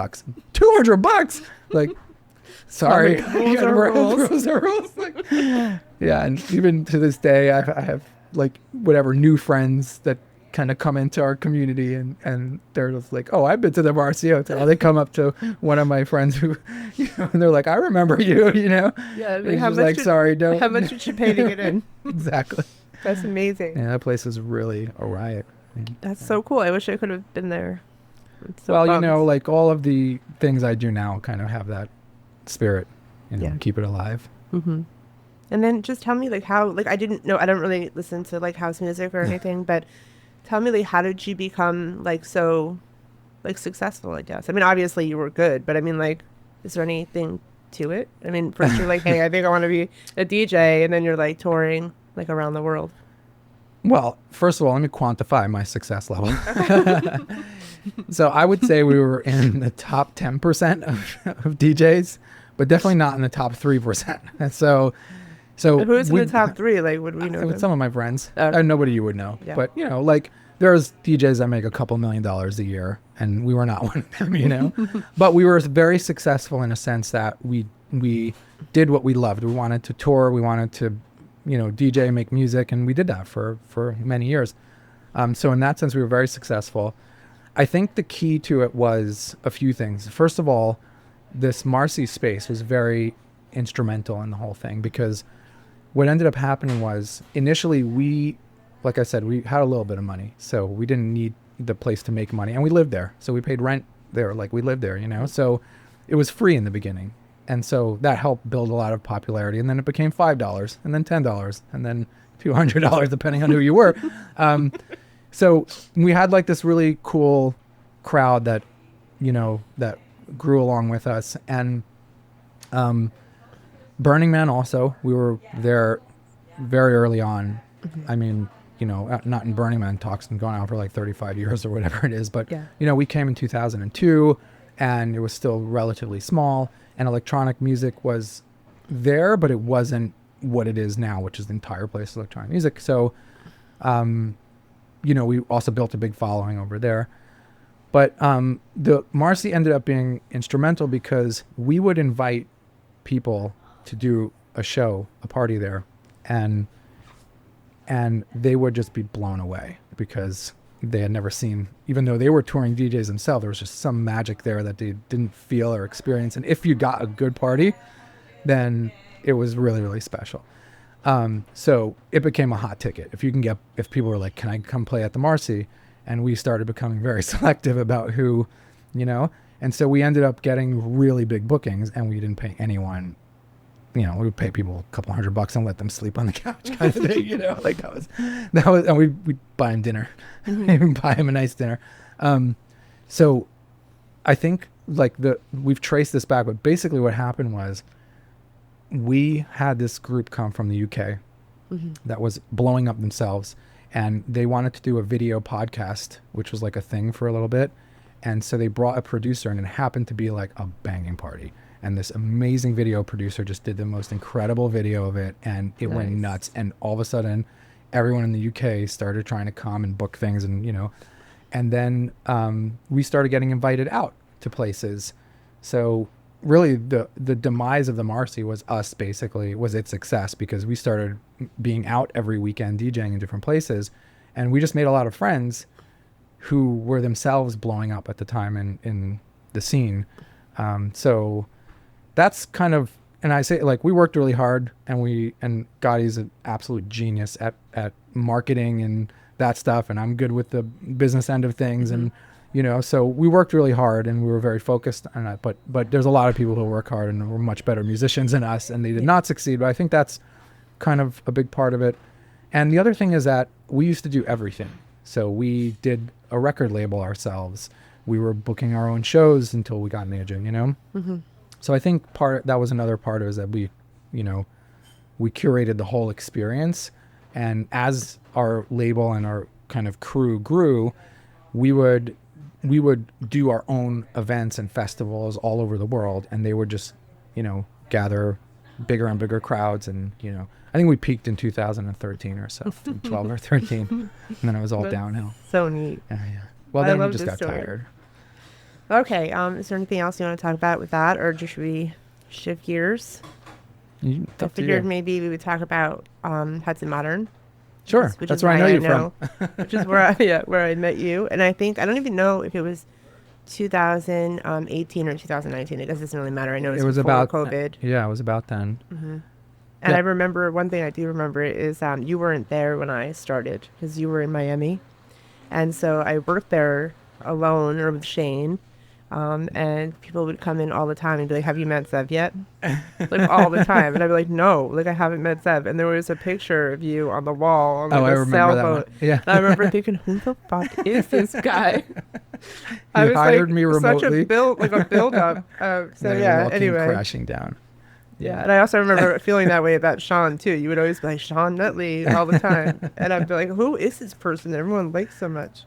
$200, like, sorry, rules are rules. Like, yeah, and even to this day, I have like whatever new friends that kind of come into our community, and they're just like, oh, I've been to the Marcy Hotel. They come up to one of my friends who, and they're like, I remember you, Yeah, and how much like, sorry, don't. How much did you pay to get in? Exactly. That's amazing. Yeah, that place is really a riot. That's so cool. I wish I could have been there. So well, like all of the things I do now kind of have that spirit, keep it alive. Mm-hmm. And then just tell me like how, like I don't really listen to like house music or anything, but tell me like how did you become like so like successful, I guess? I mean, obviously you were good, but I mean, like, is there anything to it? I mean, first you're like, hey, I think I want to be a DJ, and then you're like touring like around the world. Well, first of all, let me quantify my success level. So I would say we were in the top 10% of DJs, but definitely not in the top 3%. And so, So Who's in the top 3? Like, would we know with them? some of my friends, Okay. nobody you would know, Yeah. but like there's DJs that make a couple $1 million a year, and we were not one of them, But we were very successful in a sense that we did what we loved. We wanted to tour, we wanted to, DJ, make music, and we did that for many years. So in that sense, we were very successful. I think the key to it was a few things. First of all, this Marcy space was very instrumental in the whole thing, because what ended up happening was initially like I said, we had a little bit of money, so we didn't need the place to make money, and we lived there. So we paid rent there, like we lived there, So it was free in the beginning. And so that helped build a lot of popularity. And then it became $5 and then $10 and then $200, depending on who you were. So we had like this really cool crowd that, that grew along with us. And Burning Man also, we were there very early on. I mean, not in Burning Man talks and going on for like 35 years or whatever it is. But, we came in 2002 and it was still relatively small, and electronic music was there, but it wasn't what it is now, which is the entire place of electronic music. So, we also built a big following over there. But the Marcy ended up being instrumental because we would invite people to do a party there, and they would just be blown away because they had never seen, even though they were touring DJs themselves, there was just some magic there that they didn't feel or experience. And if you got a good party, then it was really, really special. So it became a hot ticket. If people were like, can I come play at the Marcy? And we started becoming very selective about who, and so we ended up getting really big bookings, and we didn't pay anyone. We would pay people a couple $100 and let them sleep on the couch, kind of thing, like that was, and we'd buy them dinner, buy them a nice dinner. So I think we've traced this back, but basically what happened was we had this group come from the UK that was blowing up themselves, and they wanted to do a video podcast, which was like a thing for a little bit. And so they brought a producer, and it happened to be like a banging party. And this amazing video producer just did the most incredible video of it, and it went nuts. And all of a sudden, everyone in the UK started trying to come and book things, and and then we started getting invited out to places. So really, the demise of the Marcy was its success, because we started being out every weekend DJing in different places, and we just made a lot of friends who were themselves blowing up at the time in the scene. So that's kind of, and I say, like, we worked really hard, and Gotti's an absolute genius at marketing and that stuff, and I'm good with the business end of things, and so we worked really hard, and we were very focused on that. But there's a lot of people who work hard and were much better musicians than us, and they did not succeed. But I think that's kind of a big part of it. And the other thing is that we used to do everything. So we did a record label ourselves. We were booking our own shows until we got Nijing, So I think that was another part of it, is that we curated the whole experience. And as our label and our kind of crew grew, we would do our own events and festivals all over the world, and they would just, gather bigger and bigger crowds. And, I think we peaked in 2013 or so, 12 or 13, and then it was all downhill. So neat. Yeah. Well, then we just got tired. Okay. Is there anything else you want to talk about with that, or should we shift gears? I figured maybe we would talk about Hudson Modern. Sure, that's where I know you from. Which is where I met you. And I don't even know if it was 2018 or 2019. It doesn't really matter. I know it was about COVID. Yeah, it was about then. Mm-hmm. And I remember, one thing I do remember is you weren't there when I started, because you were in Miami. And so I worked there alone, or with Shane. And people would come in all the time and be like, have you met Zev yet? Like, all the time. And I'd be like, no, like, I haven't met Zev. And there was a picture of you on the wall on I remember sailboat. That yeah. And I remember thinking, who the fuck is this guy? He hired me remotely. Such a build up. Anyway. Crashing down. Yeah, and I also remember feeling that way about Sean, too. You would always be like, Sean Nutley, all the time. And I'd be like, who is this person that everyone likes so much?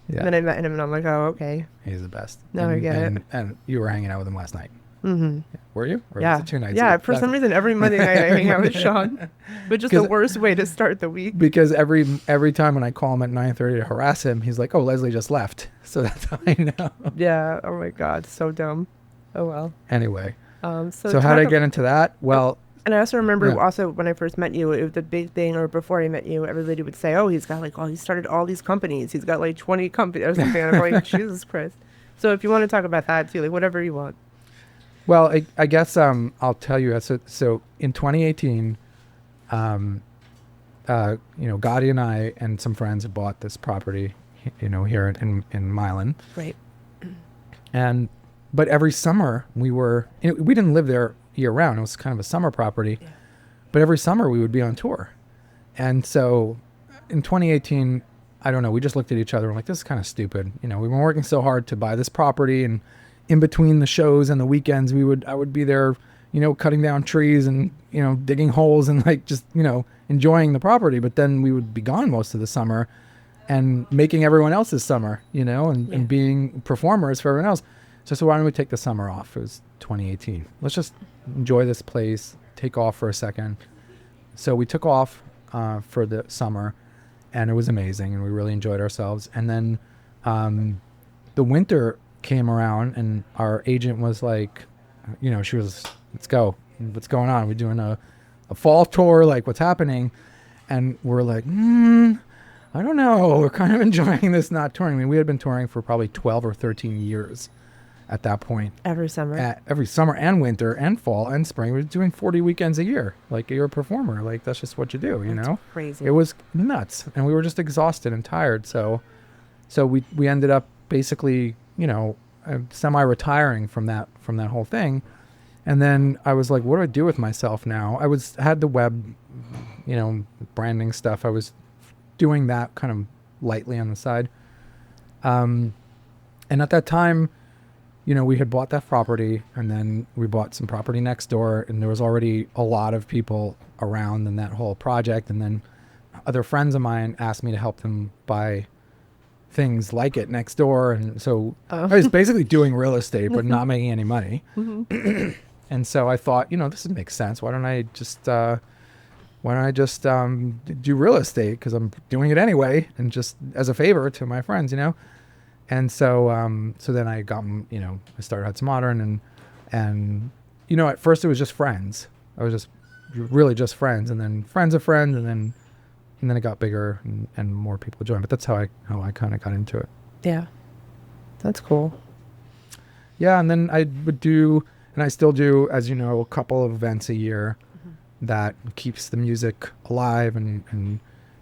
Yeah. And then I met him, and I'm like, oh, okay. He's the best. Now I get it. And you were hanging out with him last night. Mm-hmm. Were you? Or Yeah. was it 2 nights? Yeah. ago? For some reason, every Monday night I hang out with Sean, which is the worst way to start the week. Because every time when I call him at 9:30 to harass him, he's like, "Oh, Leslie just left," so that's how I know. Yeah. Oh my God. So dumb. Oh well. Anyway, So how did I get into that? Well, and I also remember Yeah. also when I first met you, it was the big thing, or before I met you, everybody would say, "Oh, he's got like, he started all these companies. He's got like 20 companies or something." And I'm like, Jesus Christ. So if you want to talk about that too, like whatever you want. well, I guess I'll tell you. So in 2018, Gotti and I and some friends had bought this property, here in Milan. Right. But every summer we didn't live there year round. It was kind of a summer property. Yeah. But every summer we would be on tour. And so in 2018, I don't know, we just looked at each other and like, this is kind of stupid. We've been working so hard to buy this property, and in between the shows and the weekends, I would be there, cutting down trees and, digging holes and like just, enjoying the property. But then we would be gone most of the summer and making everyone else's summer, and being performers for everyone else. So why don't we take the summer off? It was 2018. Let's just enjoy this place, take off for a second. So we took off for the summer, and it was amazing, and we really enjoyed ourselves. And then the winter came around, and our agent was like, she was, let's go. What's going on? We're doing a fall tour, like what's happening? And we're like, I don't know. We're kind of enjoying this not touring. I mean, we had been touring for probably 12 or 13 years at that point. Every summer. Every summer and winter and fall and spring. We were doing 40 weekends a year. Like, you're a performer. Like, that's just what you do, That's crazy. It was nuts. And we were just exhausted and tired. So we ended up basically, semi-retiring from that whole thing. And then I was like, what do I do with myself now? Had the web, branding stuff. I was doing that kind of lightly on the side. And at that time, we had bought that property, and then we bought some property next door, and there was already a lot of people around in that whole project. And then other friends of mine asked me to help them buy things like it next door. And so I was basically doing real estate, but not making any money. Mm-hmm. And so I thought, this makes sense. Why don't I just do real estate? Because I'm doing it anyway, and just as a favor to my friends, And so then I got, I started Hudson Modern, and at first it was just friends. I was just really just friends, and then friends of friends, and then it got bigger and more people joined. But that's how I kind of got into it. Yeah, that's cool. Yeah, and then I would do, and I still do, as you know, a couple of events a year that keeps the music alive and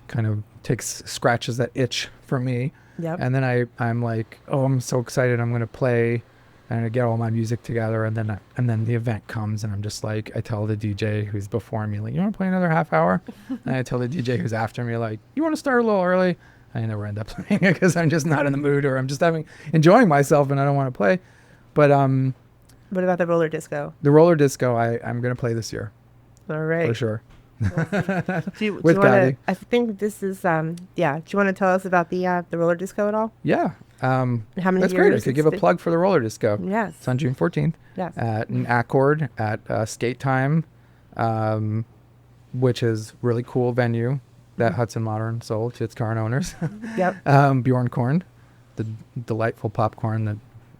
kind of scratches that itch for me. Yep. And then I'm like, oh, I'm so excited. I'm going to play and I get all my music together. And then the event comes, and I'm just like, I tell the DJ who's before me, like, you want to play another half hour? And I tell the DJ who's after me, like, you want to start a little early? I never end up playing it because I'm just not in the mood, or I'm just enjoying myself and I don't want to play. But what about the roller disco? The roller disco, I'm going to play this year. All right. For sure. With Patty. I think this is, Do you want to tell us about the roller disco at all? Yeah. How many that's years? great. I could give a plug for the roller disco. Yes. It's on June 14th. Yes. At an Accord at Skate Time, which is really cool venue that Hudson Modern sold to its current owners. Yep. Bjorn Corn, the delightful popcorn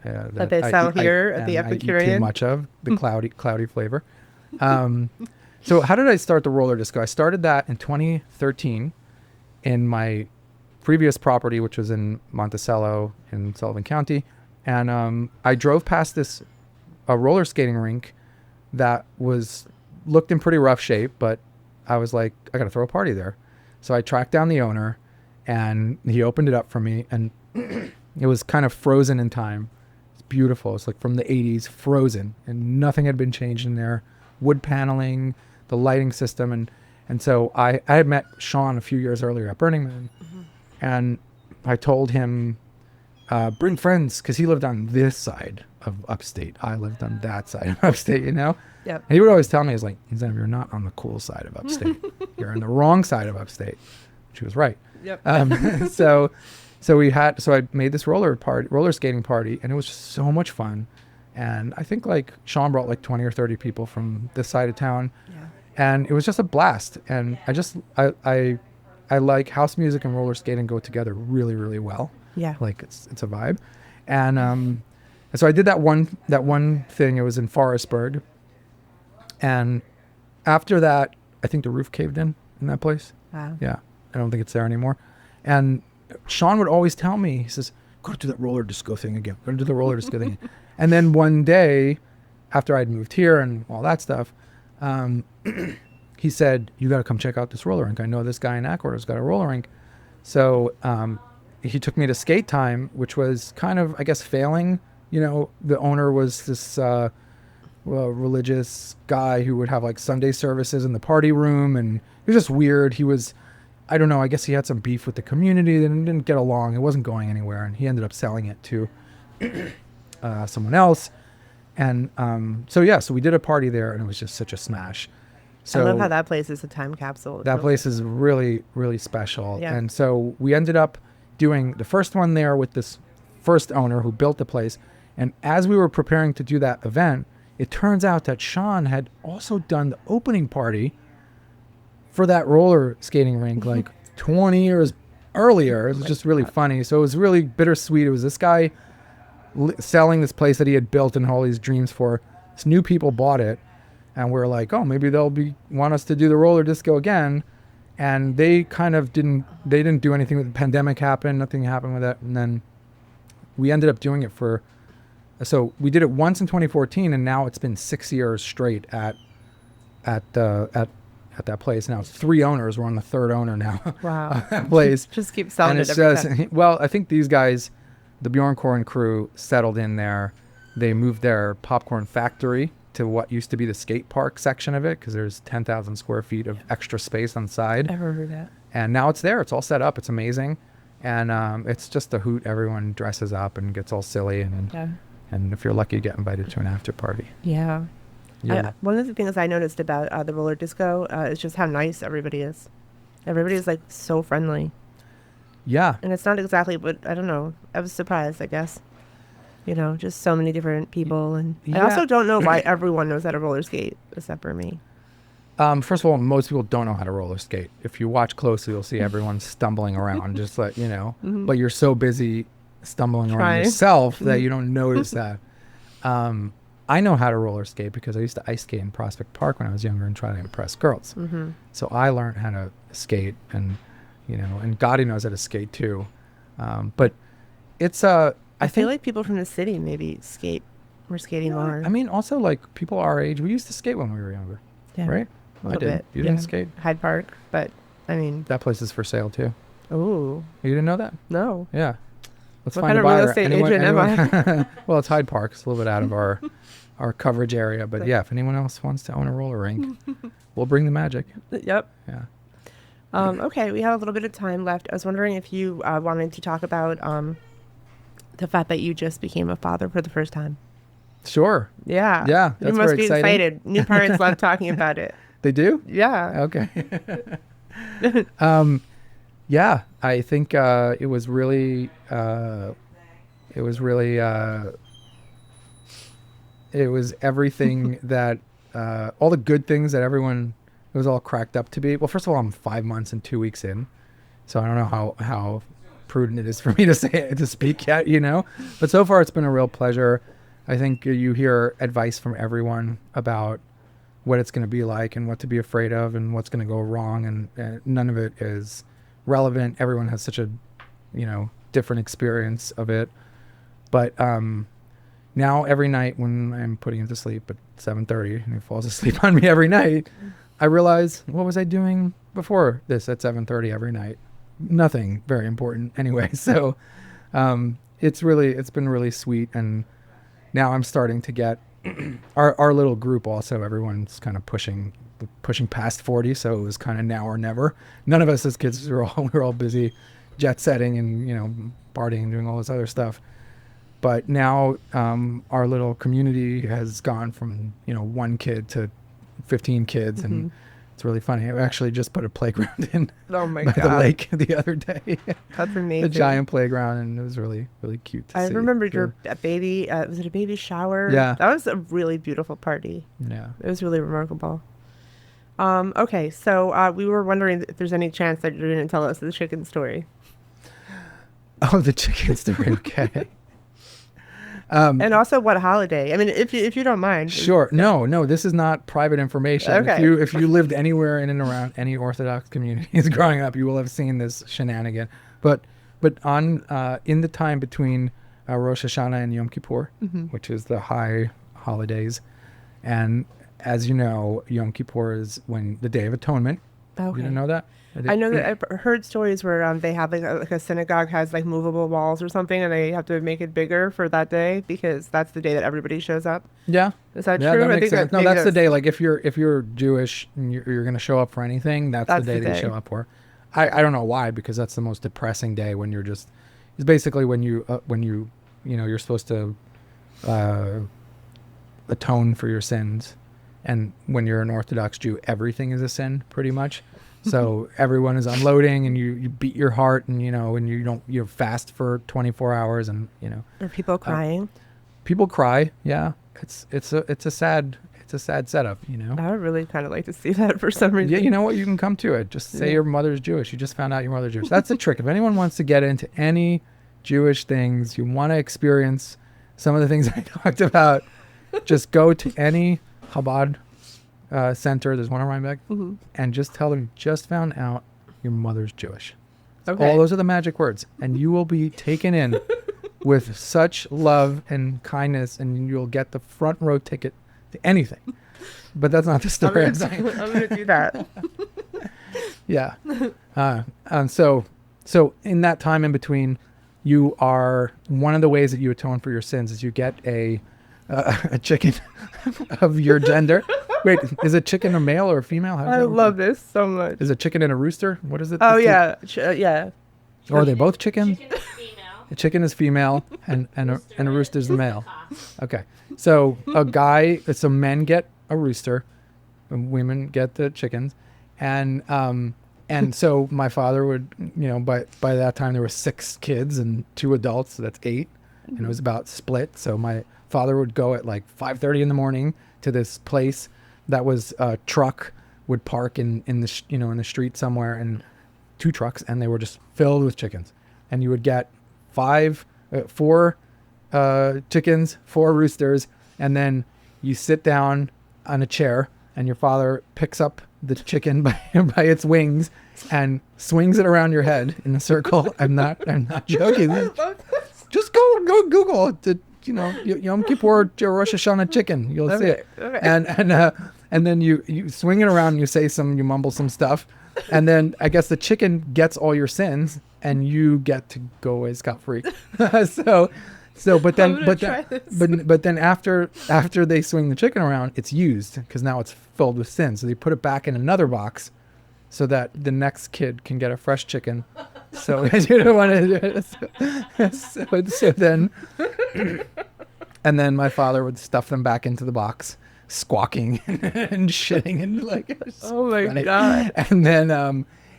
that they sell here at the I eat Epicurean. too much of the cloudy flavor. So how did I start the roller disco? I started that in 2013 in my previous property, which was in Monticello in Sullivan County. And I drove past a roller skating rink that looked in pretty rough shape, but I was like, I got to throw a party there. So I tracked down the owner, and he opened it up for me, and it was kind of frozen in time. It's beautiful. It's like from the 80s, frozen, and nothing had been changed in there. Wood paneling, the lighting system, and so I had met Sean a few years earlier at Burning Man, and I told him, bring friends, because he lived on this side of upstate. I lived on that side of upstate, Yep. And he would always tell me, he's like, Zev, you're not on the cool side of upstate. You're on the wrong side of upstate. She was right. Yep. So I made this roller skating party, and it was just so much fun. And I think like Sean brought like 20 or 30 people from this side of town. Yeah. And it was just a blast. And I like house music and roller skating go together really, really well. Yeah. Like it's a vibe. And so I did that one thing. It was in Forestburg. And after that, I think the roof caved in that place. Wow. Yeah. I don't think it's there anymore. And Sean would always tell me, he says, go to that roller disco thing again. Go to the roller disco thing. And then one day, after I'd moved here and all that stuff, he said, you got to come check out this roller rink. I know this guy in Ackwater has got a roller rink. So he took me to Skate Time, which was kind of, I guess, failing. You know, the owner was this religious guy who would have like Sunday services in the party room. And it was just weird. He was, I don't know, I guess he had some beef with the community. They didn't get along. It wasn't going anywhere. And he ended up selling it to someone else. And so we did a party there, and it was just such a smash. So I love how that place is a time capsule. that place is really, really special. Yeah. And so we ended up doing the first one there with this first owner who built the place. And as we were preparing to do that event, it turns out that Sean had also done the opening party for that roller skating rink like 20 years earlier. It was just really funny. So it was really bittersweet. It was this guy selling this place that he had built and all these dreams for. This new people bought it, and we were like, oh, maybe they'll want us to do the roller disco again. And they kind of didn't do anything with the pandemic happened. Nothing happened with it. And then we ended up doing it so we did it once in 2014, and now it's been 6 years straight at that place. Now it's 3 owners. We're on the 3rd owner now. Wow. Of that place. Just keep selling And it every time. well, I think these guys, the Bjornkorn crew, settled in there. They moved their popcorn factory to what used to be the skate park section of it, because there's 10,000 square feet of extra space on the side. I remember that. And now it's there. It's all set up. It's amazing. And it's just a hoot. Everyone dresses up and gets all silly. And if you're lucky, you get invited to an after party. Yeah. Yeah. One of the things I noticed about the roller disco is just how nice everybody is. Everybody is like so friendly. Yeah. And it's not exactly, but I don't know. I was surprised, I guess. You know, just so many different people. And I Yeah. also don't know why everyone knows how to roller skate except for me. First of all, most people don't know how to roller skate. If you watch closely, you'll see everyone stumbling around, just like, you know, but you're so busy stumbling around Trying. yourself that you don't notice that. I know how to roller skate because I used to ice skate in Prospect Park when I was younger and try to impress girls. Mm-hmm. So I learned how to skate, and, you know, and Gotti knows how to skate too. But it's, I think, feel like people from the city maybe were skating more. I mean, also like people our age, we used to skate when we were younger, Yeah. right? A I little did. bit, You didn't yeah. skate? Hyde Park, but I mean, That place is for sale too. oh, You didn't know that? no. Yeah. Let's What find kind a of real buyer. estate agent am I? Well, it's Hyde Park. It's a little bit out of our coverage area. But yeah, if anyone else wants to own a roller rink, we'll bring the magic. Yep. Yeah. Okay, we have a little bit of time left. I was wondering if you wanted to talk about the fact that you just became a father for the first time. Sure. Yeah. Yeah, You that's must very be exciting. excited. New parents love talking about it. They do? Yeah. Okay. Yeah, I think it was really everything that all the good things that everyone, it was all cracked up to be. Well, first of all, I'm 5 months and 2 weeks in, so I don't know how prudent it is for me to speak yet, you know. But so far, it's been a real pleasure. I think you hear advice from everyone about what it's going to be like and what to be afraid of and what's going to go wrong, and none of it is relevant. Everyone has such a, you know, different experience of it. But now every night when I'm putting him to sleep at 7:30 and he falls asleep on me every night, I realize, what was I doing before this at 7:30 every night? Nothing very important anyway. So it's been really sweet. And now I'm starting to get our little group also, everyone's kind of pushing past 40. So it was kind of now or never. None of us as kids we were all busy jet setting and, you know, partying and doing all this other stuff. But now our little community has gone from, you know, 1 kid to 15 kids, and it's It's really funny. I actually just put a playground in Oh my by god, the lake the other day. that's amazing. A giant playground, and it was really, really cute to I see. remembered your Yeah. baby. Was it a baby shower? Yeah. That was a really beautiful party. Yeah. It was really remarkable. Okay, so we were wondering if there's any chance that you didn't tell us the chicken story. Oh, the chicken story. Okay. And also what holiday? I mean, if you don't mind. Sure. No, this is not private information. Okay. If you lived anywhere in and around any Orthodox communities growing up, you will have seen this shenanigan. But on in the time between Rosh Hashanah and Yom Kippur, which is the high holidays, and as you know, Yom Kippur is when the Day of Atonement. Okay. You didn't know that? I know that I've heard stories where they have like a synagogue has like movable walls or something, and they have to make it bigger for that day because that's the day that everybody shows up. Yeah. Is that Yeah, true? that I makes think sense. that No, maybe that's the day. Like if you're Jewish and you're going to show up for anything, that's the That's day the that you day. show up for. I don't know why, because that's the most depressing day when you're just. It's basically when you you're supposed to atone for your sins, and when you're an Orthodox Jew, everything is a sin pretty much. So everyone is unloading, and you beat your heart, and and you fast for 24 hours, and Are people crying? people cry. Yeah, it's a sad setup. I would really kind of like to see that for some reason. Yeah, you know what? You can come to it. Just say Yeah. your mother's Jewish. You just found out your mother's Jewish. That's the trick. If anyone wants to get into any Jewish things, you want to experience some of the things I talked about, just go to any Chabad center. There's one in Rhinebeck, and just tell them you just found out your mother's Jewish. Okay. All those are the magic words, and you will be taken in with such love and kindness, and you'll get the front row ticket to anything. But that's not the story I'm saying. I'm gonna do that. Yeah. So in that time in between, you are one of the ways that you atone for your sins is you get a chicken of your gender. Wait, is a chicken a male or a female? How does I that work? love this so much. Is a chicken and a rooster? What is it? Oh It's yeah, yeah. Or are they both chickens? Chicken is female. A chicken is female and a rooster is the male. Cock. Okay. So men get a rooster, and women get the chickens, and so my father would, by that time there were 6 kids and 2 adults, so that's 8, and it was about split. So my father would go at like 5:30 in the morning to this place that was a truck would park in the in the street somewhere, and 2 trucks, and they were just filled with chickens, and you would get 4 chickens, 4 roosters, and then you sit down on a chair, and your father picks up the chicken by its wings and swings it around your head in a circle. I'm not joking. Just go Google the Yom Kippur Rosh Hashanah chicken. You'll see it. Okay. And then you swing it around and you mumble some stuff, and then I guess the chicken gets all your sins and you get to go away scot-free. But then after they swing the chicken around, it's used because now it's filled with sin. So they put it back in another box so that the next kid can get a fresh chicken. So you don't want to do it. So then, and then my father would stuff them back into the box, squawking and shitting and like. Oh my funny. god. And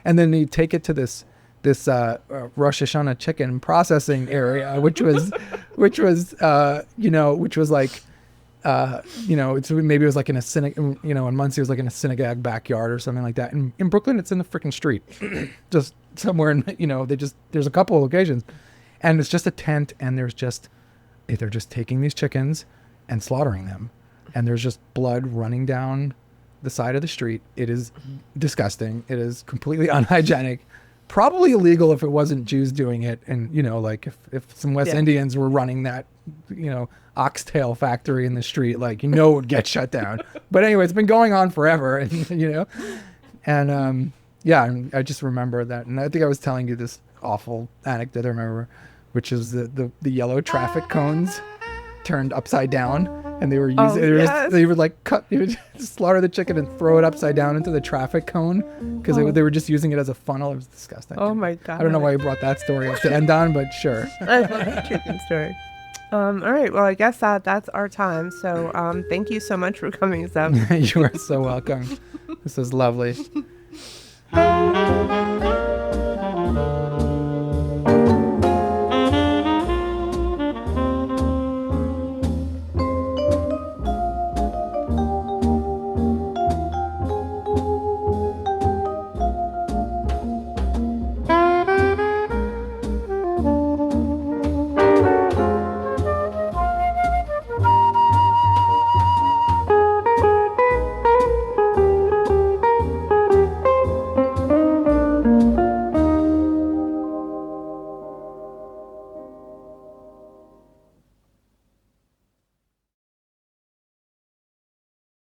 then you take it to this Rosh Hashanah chicken processing area, which was like, it's maybe it was like in a synagogue, in Muncie it was like in a synagogue backyard or something like that. And in Brooklyn, it's in the freaking street, just somewhere in, there's a couple of locations, and it's just a tent, and they're just taking these chickens and slaughtering them, and there's just blood running down the side of the street. It is disgusting. It is completely unhygienic. Probably illegal if it wasn't Jews doing it, and like if some West Indians were running that, oxtail factory in the street, it would get shut down. But anyway, it's been going on forever, and I just remember that, and I think I was telling you this awful anecdote I remember, which is the yellow traffic cones turned upside down, and they were using they would slaughter the chicken and throw it upside down into the traffic cone because they were just using it as a funnel. It was disgusting. Oh my god. I don't know why you brought that story up to end on, but sure. I love the chicken story. All right. Well, I guess that's our time. So thank you so much for coming, Zev. You are so welcome. This is lovely.